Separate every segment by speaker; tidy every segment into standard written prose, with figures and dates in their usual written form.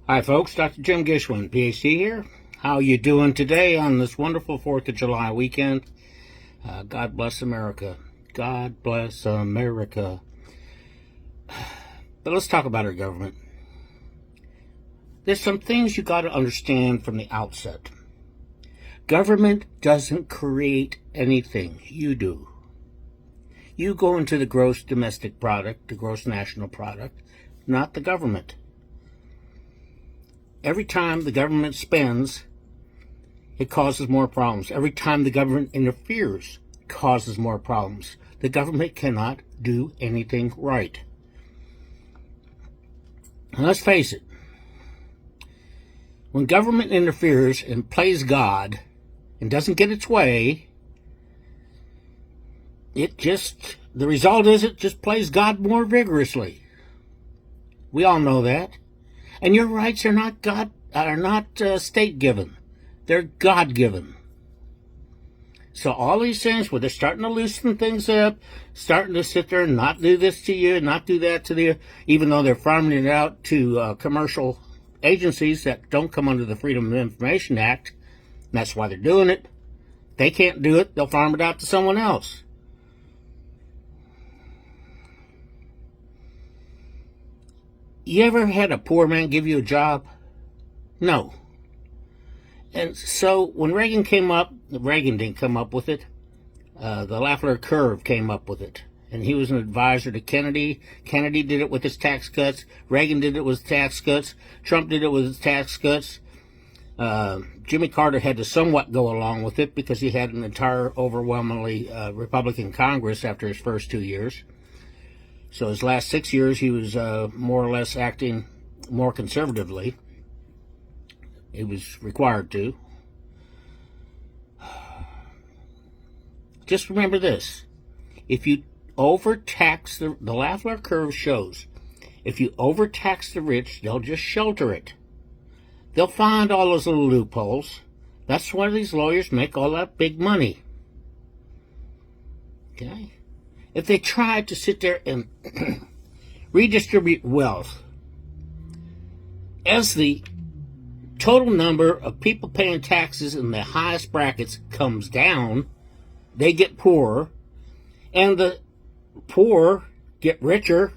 Speaker 1: Hi folks, Dr. Jim Gishwin, PhD here. How you doing today on this wonderful 4th of July weekend? God bless America. God bless America. But let's talk about our government. There's some things you got to understand from the outset. Government doesn't create anything. You do. You go into the gross domestic product, the gross national product, not the government. Every time the government spends, it causes more problems. Every time the government interferes, it causes more problems. The government cannot do anything right. And let's face it, when government interferes and plays God and doesn't get its way, the result is it just plays God more vigorously. We all know that. And your rights are not state-given. They're God-given. So all these things, where they're starting to loosen things up, starting to sit there and not do this to you, not do that to you, even though they're farming it out to commercial agencies that don't come under the Freedom of Information Act, and that's why they're doing it. They can't do it, they'll farm it out to someone else. You ever had a poor man give you a job? No. And so when Reagan came up, Reagan didn't come up with it. The Lafleur curve came up with it. And he was an advisor to Kennedy. Kennedy did it with his tax cuts. Reagan did it with tax cuts. Trump did it with his tax cuts. Jimmy Carter had to somewhat go along with it because he had an entire overwhelmingly Republican Congress after his first 2 years. So his last 6 years, he was more or less acting more conservatively. He was required to. Just remember this. If you overtax, the Lafleur curve shows, if you overtax the rich, they'll just shelter it. They'll find all those little loopholes. That's why these lawyers make all that big money. Okay? If they try to sit there and redistribute wealth, as the total number of people paying taxes in the highest brackets comes down, they get poorer, and the poor get richer,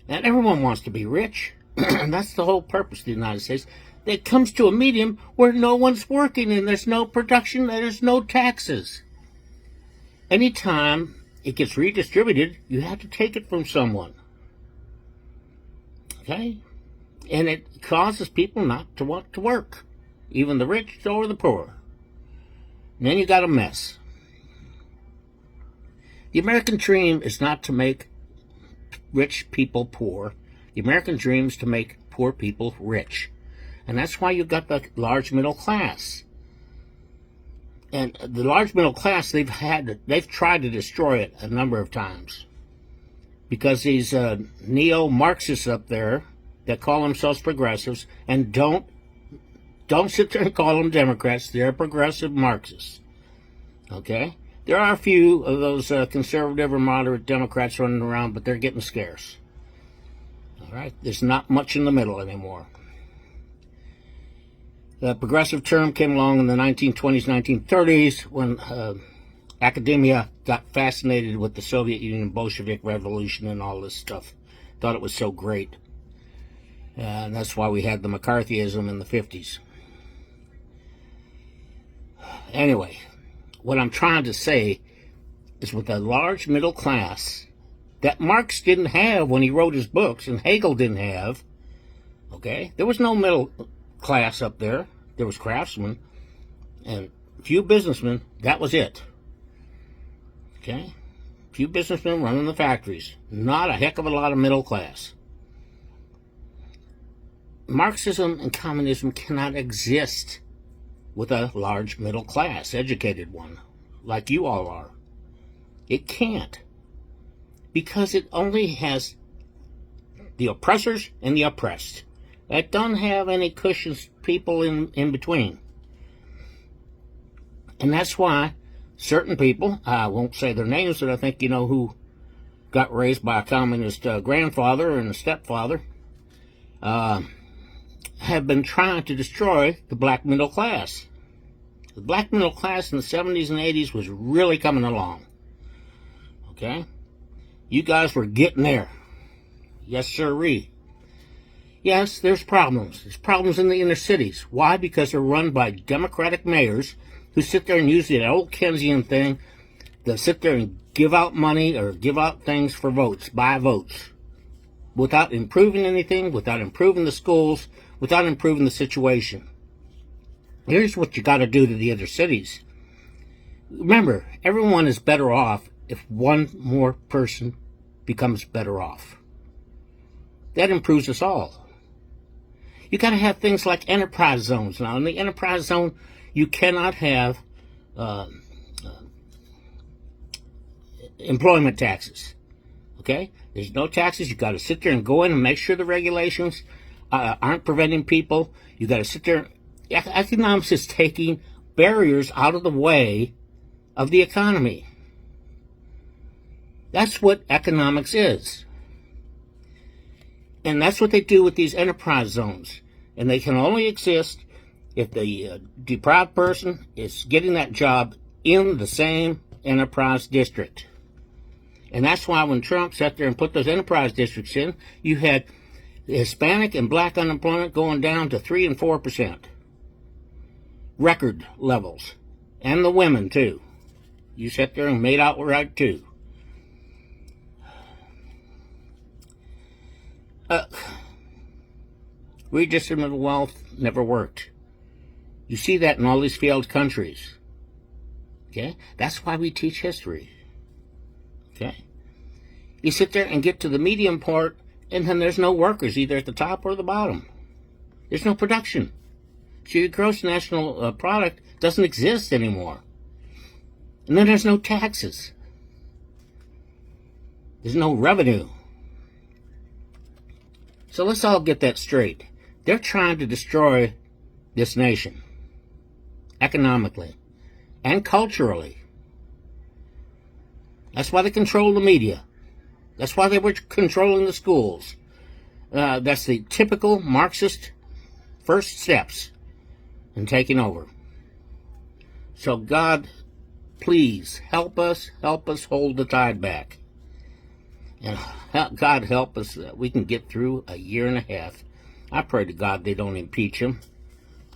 Speaker 1: and everyone wants to be rich. And that's the whole purpose of the United States. It comes to a medium where no one's working and there's no production and there's no taxes. Anytime it gets redistributed, you have to take it from someone. Okay? And it causes people not to want to work, even the rich or the poor. And then you got a mess. The American dream is not to make rich people poor. The American dream is to make poor people rich. And that's why you've got the large middle class. And the large middle class, they've tried to destroy it a number of times. Because these neo-Marxists up there that call themselves progressives, and don't sit there and call them Democrats, they're progressive Marxists. Okay? There are a few of those conservative or moderate Democrats running around, but they're getting scarce. All right? There's not much in the middle anymore. The progressive term came along in the 1920s, 1930s, when academia got fascinated with the Soviet Union, Bolshevik Revolution, and all this stuff. Thought it was so great. And that's why we had the McCarthyism in the 50s. Anyway, what I'm trying to say is with a large middle class that Marx didn't have when he wrote his books, and Hegel didn't have, okay? There was no middle class up there. There was craftsmen and a few businessmen. That was it. Okay? A few businessmen running the factories. Not a heck of a lot of middle class. Marxism and communism cannot exist with a large middle class, educated one, like you all are. It can't. Because it only has the oppressors and the oppressed. That don't have any cushions, people in between. And that's why certain people, I won't say their names, but I think you know who got raised by a communist grandfather and a stepfather. have been trying to destroy the black middle class. The black middle class in the 70s and 80s was really coming along. Okay? You guys were getting there. Yes, sirree. Yes, there's problems. There's problems in the inner cities. Why? Because they're run by Democratic mayors who sit there and use the old Keynesian thing. They'll sit there and give out money or give out things for votes, buy votes, without improving anything, without improving the schools, without improving the situation. Here's what you got to do to the other cities. Remember, everyone is better off if one more person becomes better off. That improves us all. You got to have things like enterprise zones. Now, in the enterprise zone, you cannot have employment taxes. Okay? There's no taxes. You got to sit there and go in and make sure the regulations aren't preventing people. You got to sit there. Economics is taking barriers out of the way of the economy. That's what economics is. And that's what they do with these enterprise zones. And they can only exist if the deprived person is getting that job in the same enterprise district. And that's why when Trump sat there and put those enterprise districts in, you had Hispanic and black unemployment going down to 3 and 4%. Record levels. And the women, too. You sat there and made out right, too. Redistribution of wealth never worked. You see that in all these failed countries. Okay? That's why we teach history. Okay? You sit there and get to the medium part, and then there's no workers, either at the top or the bottom. There's no production. So your gross national product doesn't exist anymore. And then there's no taxes. There's no revenue. So let's all get that straight. They're trying to destroy this nation, economically and culturally. That's why they control the media. That's why they were controlling the schools. That's the typical Marxist first steps in taking over. So God, please help us hold the tide back. And God help us that we can get through a year and a half. I pray to God they don't impeach him.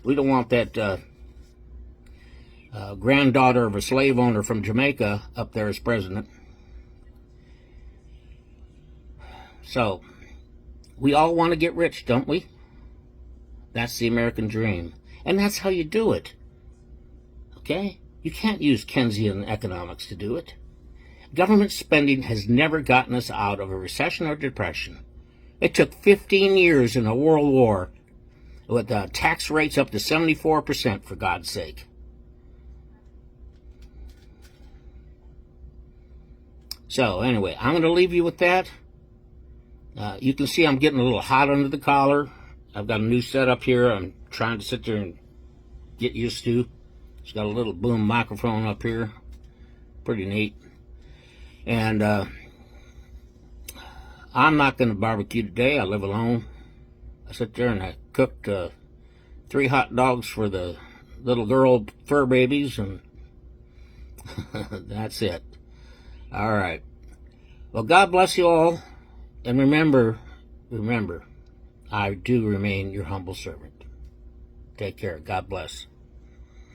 Speaker 1: We don't want that granddaughter of a slave owner from Jamaica up there as president. So, we all want to get rich, don't we? That's the American dream. And that's how you do it. Okay? You can't use Keynesian economics to do it. Government spending has never gotten us out of a recession or depression. It took 15 years in a world war with tax rates up to 74%, for God's sake. So, anyway, I'm going to leave you with that. You can see I'm getting a little hot under the collar. I've got a new setup here I'm trying to sit there and get used to. It's got a little boom microphone up here. Pretty neat. And I'm not going to barbecue today. I live alone. I sit there and I cooked 3 hot dogs for the little girl fur babies, and that's it. All right. Well, God bless you all. And remember, I do remain your humble servant. Take care. God bless.